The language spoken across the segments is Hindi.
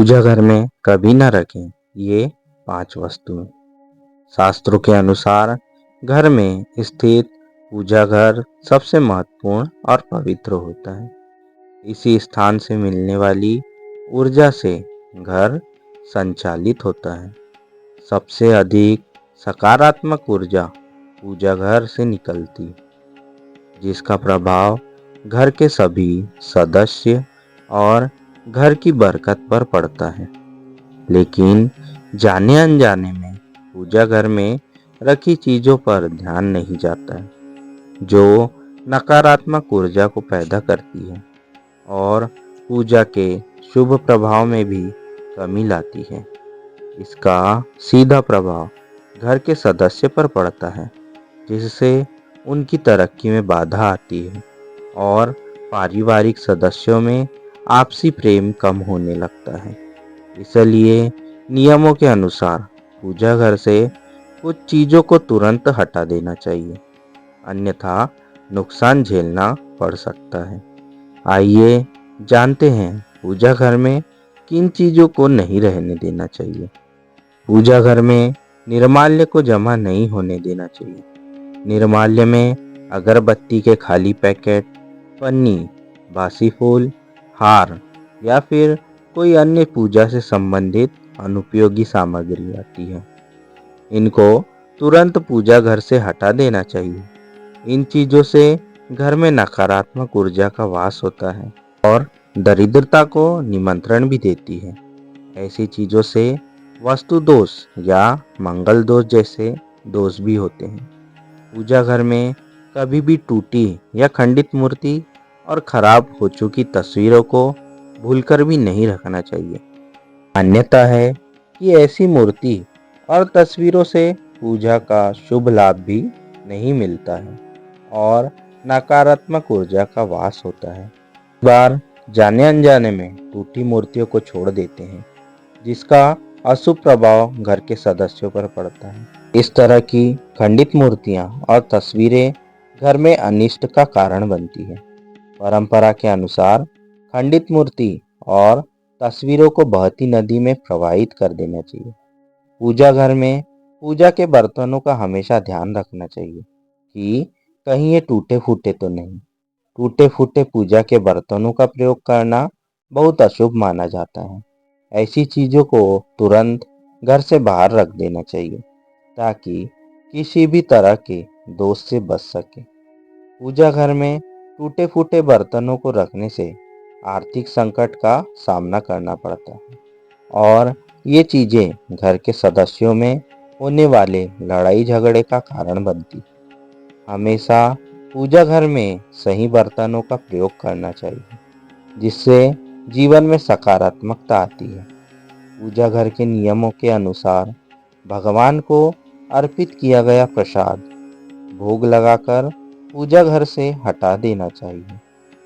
पूजा घर में कभी न रखें ये 5 वस्तुएं। शास्त्रों के अनुसार घर में स्थित पूजा घर सबसे महत्वपूर्ण और पवित्र होता है। इसी स्थान से मिलने वाली ऊर्जा से घर संचालित होता है। सबसे अधिक सकारात्मक ऊर्जा पूजा घर से निकलती है, जिसका प्रभाव घर के सभी सदस्य और घर की बरकत पर पड़ता है। लेकिन जाने अनजाने में पूजा घर में रखी चीजों पर ध्यान नहीं जाता है, जो नकारात्मक ऊर्जा को पैदा करती है और पूजा के शुभ प्रभाव में भी कमी लाती है। इसका सीधा प्रभाव घर के सदस्य पर पड़ता है, जिससे उनकी तरक्की में बाधा आती है और पारिवारिक सदस्यों में आपसी प्रेम कम होने लगता है। इसलिए नियमों के अनुसार पूजा घर से कुछ चीज़ों को तुरंत हटा देना चाहिए, अन्यथा नुकसान झेलना पड़ सकता है। आइए जानते हैं पूजा घर में किन चीज़ों को नहीं रहने देना चाहिए। पूजा घर में निर्माल्य को जमा नहीं होने देना चाहिए। निर्माल्य में अगरबत्ती के खाली पैकेट, पन्नी, बासी फूल, हार या फिर कोई अन्य पूजा से संबंधित अनुपयोगी सामग्री आती है। इनको तुरंत पूजा घर से हटा देना चाहिए। इन चीज़ों से घर में नकारात्मक ऊर्जा का वास होता है और दरिद्रता को निमंत्रण भी देती है। ऐसी चीज़ों से वास्तु दोष या मंगल दोष जैसे दोष भी होते हैं। पूजा घर में कभी भी टूटी या खंडित मूर्ति और खराब हो चुकी तस्वीरों को भूलकर भी नहीं रखना चाहिए। मान्यता है कि ऐसी मूर्ति और तस्वीरों से पूजा का शुभ लाभ भी नहीं मिलता है और नकारात्मक ऊर्जा का वास होता है। इस बार जाने अनजाने में टूटी मूर्तियों को छोड़ देते हैं, जिसका अशुभ प्रभाव घर के सदस्यों पर पड़ता है। इस तरह की खंडित मूर्तियां और तस्वीरें घर में अनिष्ट का कारण बनती है। परंपरा के अनुसार खंडित मूर्ति और तस्वीरों को बहती नदी में प्रवाहित कर देना चाहिए। पूजा घर में पूजा के बर्तनों का हमेशा ध्यान रखना चाहिए कि कहीं ये टूटे फूटे तो नहीं। टूटे फूटे पूजा के बर्तनों का प्रयोग करना बहुत अशुभ माना जाता है। ऐसी चीज़ों को तुरंत घर से बाहर रख देना चाहिए, ताकि किसी भी तरह के दोष से बच सके। पूजा घर में टूटे फूटे बर्तनों को रखने से आर्थिक संकट का सामना करना पड़ता है और ये चीज़ें घर के सदस्यों में होने वाले लड़ाई झगड़े का कारण बनती है। हमेशा पूजा घर में सही बर्तनों का प्रयोग करना चाहिए, जिससे जीवन में सकारात्मकता आती है। पूजा घर के नियमों के अनुसार भगवान को अर्पित किया गया प्रसाद भोग लगाकर पूजा घर से हटा देना चाहिए।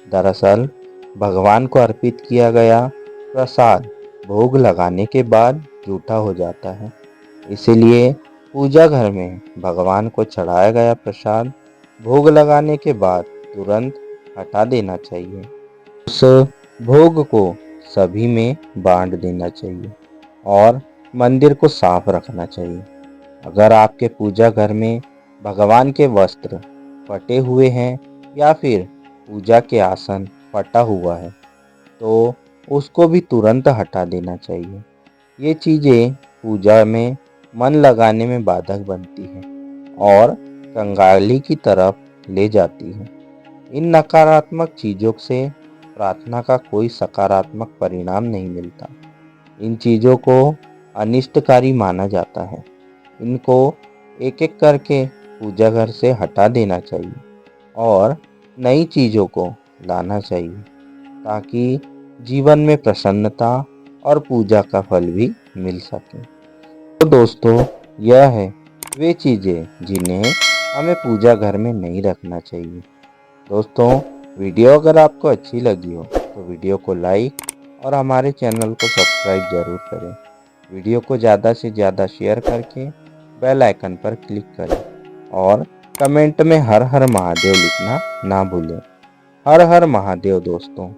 दरअसल भगवान को अर्पित किया गया प्रसाद भोग लगाने के बाद जूठा हो जाता है। इसलिए पूजा घर में भगवान को चढ़ाया गया प्रसाद भोग लगाने के बाद तुरंत हटा देना चाहिए। उस भोग को सभी में बांट देना चाहिए और मंदिर को साफ रखना चाहिए। अगर आपके पूजा घर में भगवान के वस्त्र फटे हुए हैं या फिर पूजा के आसन फटा हुआ है, तो उसको भी तुरंत हटा देना चाहिए। ये चीज़ें पूजा में मन लगाने में बाधक बनती हैं और कंगाली की तरफ ले जाती हैं। इन नकारात्मक चीज़ों से प्रार्थना का कोई सकारात्मक परिणाम नहीं मिलता। इन चीज़ों को अनिष्टकारी माना जाता है। इनको एक एक करके पूजा घर से हटा देना चाहिए और नई चीज़ों को लाना चाहिए, ताकि जीवन में प्रसन्नता और पूजा का फल भी मिल सके। तो दोस्तों, यह है वे चीज़ें जिन्हें हमें पूजा घर में नहीं रखना चाहिए। दोस्तों, वीडियो अगर आपको अच्छी लगी हो तो वीडियो को लाइक और हमारे चैनल को सब्सक्राइब ज़रूर करें। वीडियो को ज़्यादा से ज़्यादा शेयर करके बेल आइकन पर क्लिक करें और कमेंट में हर हर महादेव लिखना ना भूलें। हर हर महादेव दोस्तों।